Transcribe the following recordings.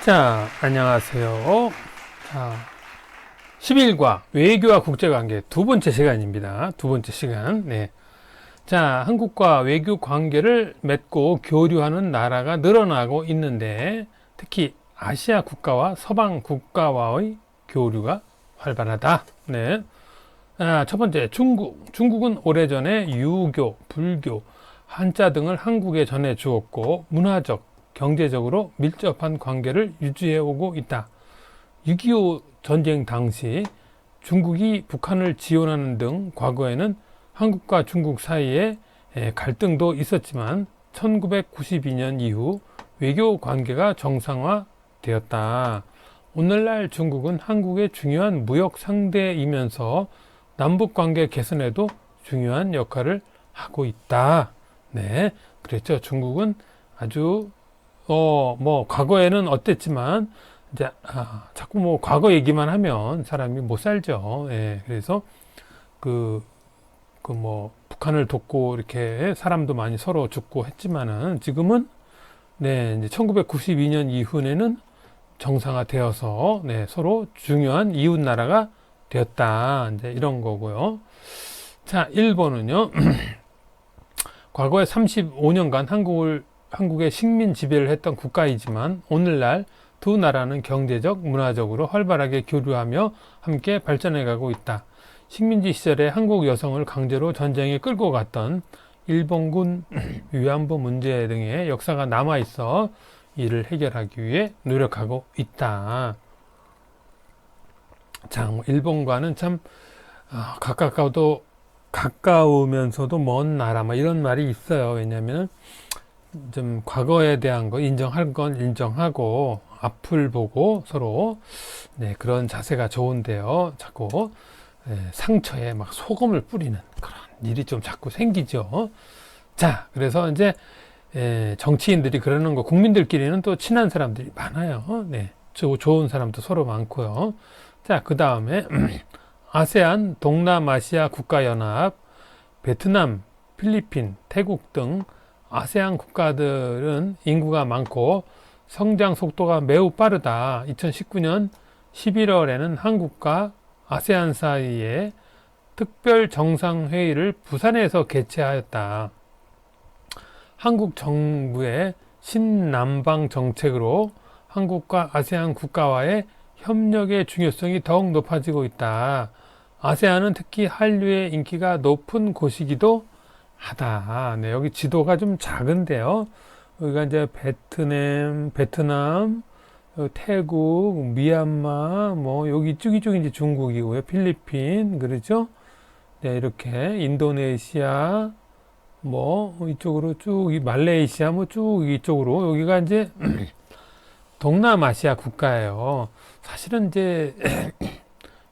자, 안녕하세요. 자, 11과 외교와 국제관계 두 번째 시간입니다. 두 번째 시간. 네. 자, 한국과 외교 관계를 맺고 교류하는 나라가 늘어나고 있는데, 특히 아시아 국가와 서방 국가와의 교류가 활발하다. 네. 첫 번째, 중국. 중국은 오래전에 유교, 불교, 한자 등을 한국에 전해 주었고, 문화적, 경제적으로 밀접한 관계를 유지해 오고 있다. 6.25 전쟁 당시 중국이 북한을 지원하는 등 과거에는 한국과 중국 사이에 갈등도 있었지만 1992년 이후 외교 관계가 정상화되었다. 오늘날 중국은 한국의 중요한 무역 상대이면서 남북 관계 개선에도 중요한 역할을 하고 있다. 네, 그랬죠. 중국은 아주 과거에는 어땠지만, 이제, 자꾸 과거 얘기만 하면 사람이 못 살죠. 예, 그래서, 북한을 돕고, 이렇게 사람도 많이 서로 죽고 했지만은, 지금은, 네, 이제 1992년 이후에는 정상화되어서, 네, 서로 중요한 이웃 나라가 되었다. 이제 이런 거고요. 자, 일본은요, 과거에 35년간 한국의 식민 지배를 했던 국가이지만 오늘날 두 나라는 경제적, 문화적으로 활발하게 교류하며 함께 발전해가고 있다. 식민지 시절에 한국 여성을 강제로 전쟁에 끌고 갔던 일본군 위안부 문제 등의 역사가 남아있어 이를 해결하기 위해 노력하고 있다. 자, 일본과는 참 가까우면서도 먼 나라, 이런 말이 있어요. 왜냐하면 좀 과거에 대한 거 인정할 건 인정하고 앞을 보고 서로 네, 그런 자세가 좋은데요. 자꾸 상처에 막 소금을 뿌리는 그런 일이 좀 자꾸 생기죠. 자, 그래서 이제 정치인들이 그러는 거, 국민들끼리는 또 친한 사람들이 많아요. 네, 좋은 사람도 서로 많고요. 자, 그 다음에 아세안, 동남아시아 국가연합, 베트남, 필리핀, 태국 등 아세안 국가들은 인구가 많고 성장 속도가 매우 빠르다. 2019년 11월에는 한국과 아세안 사이에 특별 정상회의를 부산에서 개최하였다. 한국 정부의 신남방 정책으로 한국과 아세안 국가와의 협력의 중요성이 더욱 높아지고 있다. 아세안은 특히 한류의 인기가 높은 곳이기도 하다. 네, 여기 지도가 좀 작은데요. 여기가 이제 베트남, 태국, 미얀마, 여기 쭉이 이제 중국이고요. 필리핀, 그렇죠? 네, 이렇게 인도네시아, 이쪽으로 쭉, 말레이시아, 쭉 이쪽으로, 여기가 이제 동남아시아 국가예요. 사실은 이제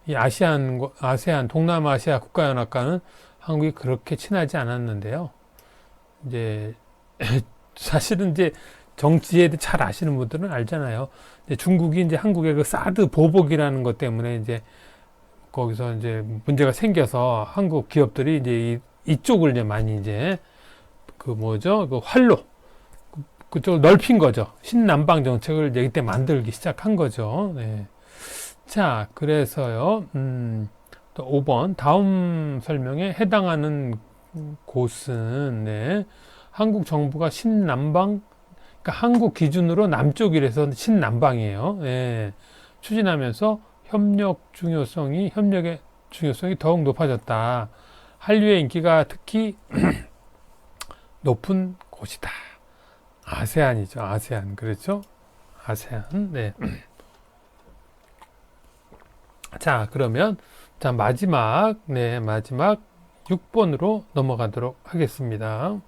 이 아세안, 동남아시아 국가연합과는 한국이 그렇게 친하지 않았는데요. 이제 사실은 이제 정치에 대해 잘 아시는 분들은 알잖아요. 이제 중국이 이제 한국의 그 사드 보복이라는 것 때문에 이제 거기서 이제 문제가 생겨서 한국 기업들이 이제 이쪽을 이제 많이 이제 그 활로 그쪽을 넓힌 거죠. 신남방 정책을 이제 이때 만들기 시작한 거죠. 네. 자, 그래서요. 또 5번 다음 설명에 해당하는 곳은 네, 한국 정부가 신남방, 그러니까 한국 기준으로 남쪽이라서 신남방이에요. 네, 추진하면서 협력의 중요성이 더욱 높아졌다. 한류의 인기가 특히 높은 곳이다. 아세안이죠. 아세안. 그렇죠? 아세안. 네. 자, 그러면 마지막 6번으로 넘어가도록 하겠습니다.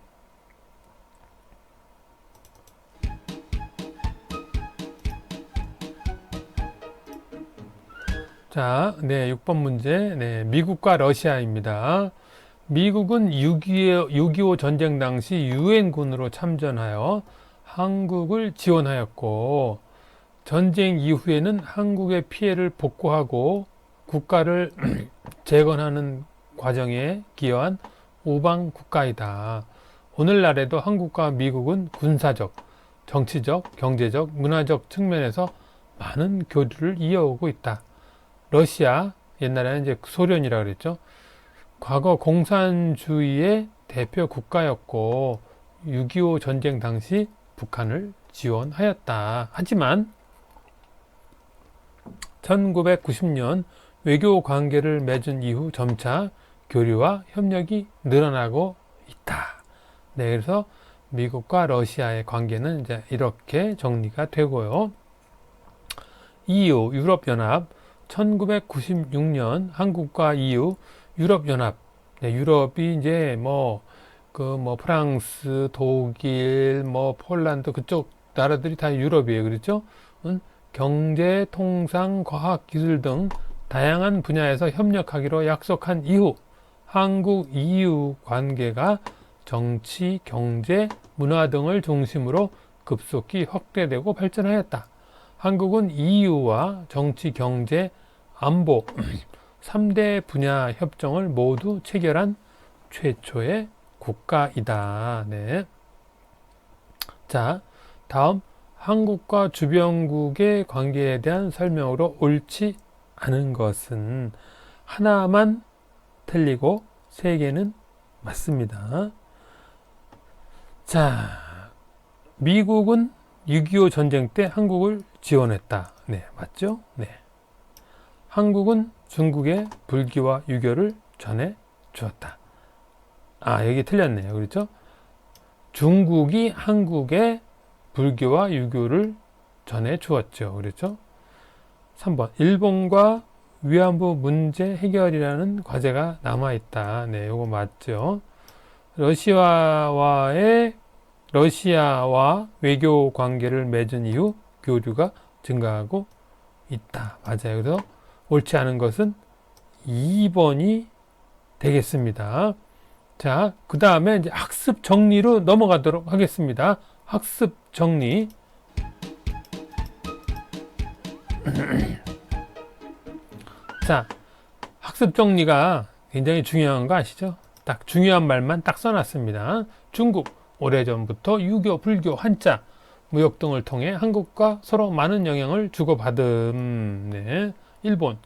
자, 6번 문제. 네, 미국과 러시아입니다. 미국은 6.25 전쟁 당시 유엔군으로 참전하여 한국을 지원하였고, 전쟁 이후에는 한국의 피해를 복구하고 국가를 재건하는 과정에 기여한 우방 국가이다. 오늘날에도 한국과 미국은 군사적, 정치적, 경제적, 문화적 측면에서 많은 교류를 이어오고 있다. 러시아, 옛날에는 이제 소련이라고 그랬죠. 과거 공산주의의 대표 국가였고 6.25 전쟁 당시 북한을 지원하였다. 하지만 1990년 외교 관계를 맺은 이후 점차 교류와 협력이 늘어나고 있다. 네, 그래서 미국과 러시아의 관계는 이제 이렇게 정리가 되고요. EU, 유럽연합, 1996년 한국과 EU, 유럽연합, 네, 유럽이 이제 프랑스, 독일, 폴란드 그쪽 나라들이 다 유럽이에요. 그렇죠? 경제, 통상, 과학, 기술 등 다양한 분야에서 협력하기로 약속한 이후 한국 EU 관계가 정치, 경제, 문화 등을 중심으로 급속히 확대되고 발전하였다. 한국은 EU와 정치, 경제, 안보 3대 분야 협정을 모두 체결한 최초의 국가이다. 네. 자, 다음 한국과 주변국의 관계에 대한 설명으로 옳지 않은 것은 하나만 틀리고 세 개는 맞습니다. 자, 미국은 6.25 전쟁 때 한국을 지원했다. 네, 맞죠? 네. 한국은 중국에 불교와 유교를 전해 주었다. 아, 여기 틀렸네요. 그렇죠? 중국이 한국에 불교와 유교를 전해 주었죠. 그렇죠? 3번. 일본과 위안부 문제 해결이라는 과제가 남아있다. 네, 요거 맞죠? 러시아와 외교 관계를 맺은 이후 교류가 증가하고 있다. 맞아요. 그래서 옳지 않은 것은 2번이 되겠습니다. 자, 그 다음에 이제 학습 정리로 넘어가도록 하겠습니다. 학습 정리. 자, 학습 정리가 굉장히 중요한 거 아시죠? 딱 중요한 말만 딱 써놨습니다. 중국, 오래전부터 유교, 불교, 한자, 무역 등을 통해 한국과 서로 많은 영향을 주고받음. 네. 일본,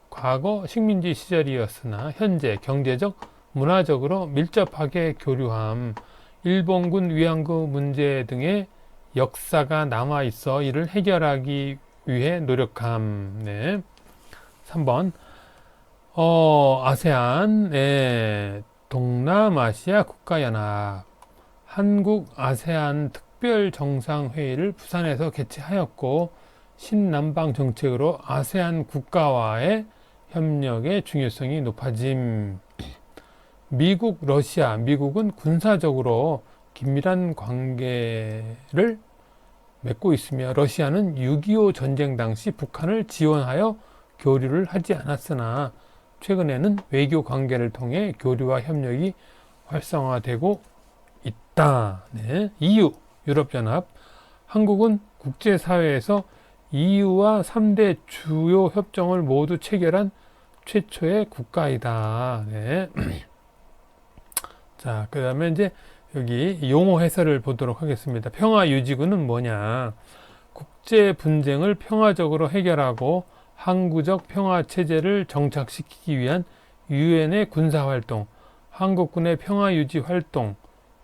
과거 식민지 시절이었으나 현재 경제적, 문화적으로 밀접하게 교류함. 일본군 위안부 문제 등의 역사가 남아 있어 이를 해결하기 위해 노력함. 네. 3번. 아세안, 동남아시아 국가연합, 한국 아세안 특별 정상회의를 부산에서 개최하였고, 신남방 정책으로 아세안 국가와의 협력의 중요성이 높아짐. 미국, 러시아, 미국은 군사적으로 긴밀한 관계를 맺고 있으며 러시아는 6.25 전쟁 당시 북한을 지원하여 교류를 하지 않았으나 최근에는 외교 관계를 통해 교류와 협력이 활성화되고 있다. 네. EU, 유럽연합. 한국은 국제사회에서 EU와 3대 주요 협정을 모두 체결한 최초의 국가이다. 네. 자, 그 다음에 이제 여기 용어 해설을 보도록 하겠습니다. 평화유지군은 뭐냐? 국제 분쟁을 평화적으로 해결하고 항구적 평화체제를 정착시키기 위한 유엔의 군사활동, 한국군의 평화유지활동,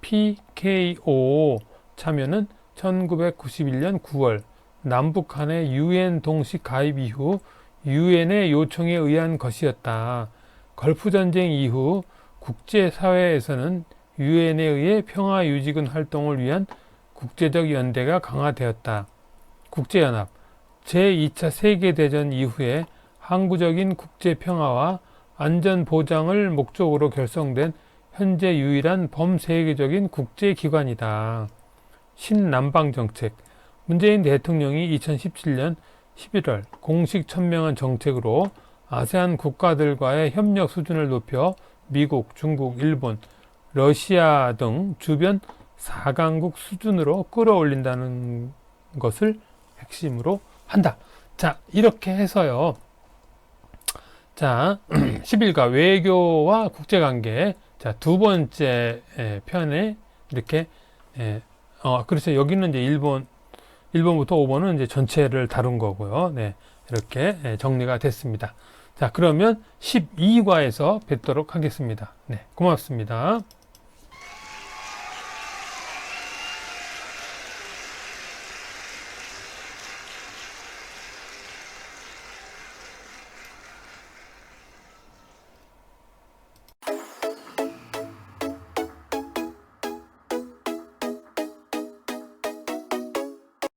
PKO 참여는 1991년 9월 남북한의 유엔 동식 가입 이후 유엔의 요청에 의한 것이었다. 걸프전쟁 이후 국제사회에서는 유엔에 의해 평화유지군 활동을 위한 국제적 연대가 강화되었다. 국제연합 제2차 세계대전 이후에 항구적인 국제평화와 안전보장을 목적으로 결성된 현재 유일한 범세계적인 국제기관이다. 신남방정책 문재인 대통령이 2017년 11월 공식 천명한 정책으로 아세안 국가들과의 협력 수준을 높여 미국, 중국, 일본, 러시아 등 주변 4강국 수준으로 끌어올린다는 것을 핵심으로 한다. 자, 이렇게 해서요. 자, 11가 외교와 국제관계. 자, 두 번째 편에 이렇게, 그래서 여기는 이제 일본 1번부터 5번은 이제 전체를 다룬 거고요. 네, 이렇게 정리가 됐습니다. 자, 그러면 12과에서 뵙도록 하겠습니다. 네, 고맙습니다.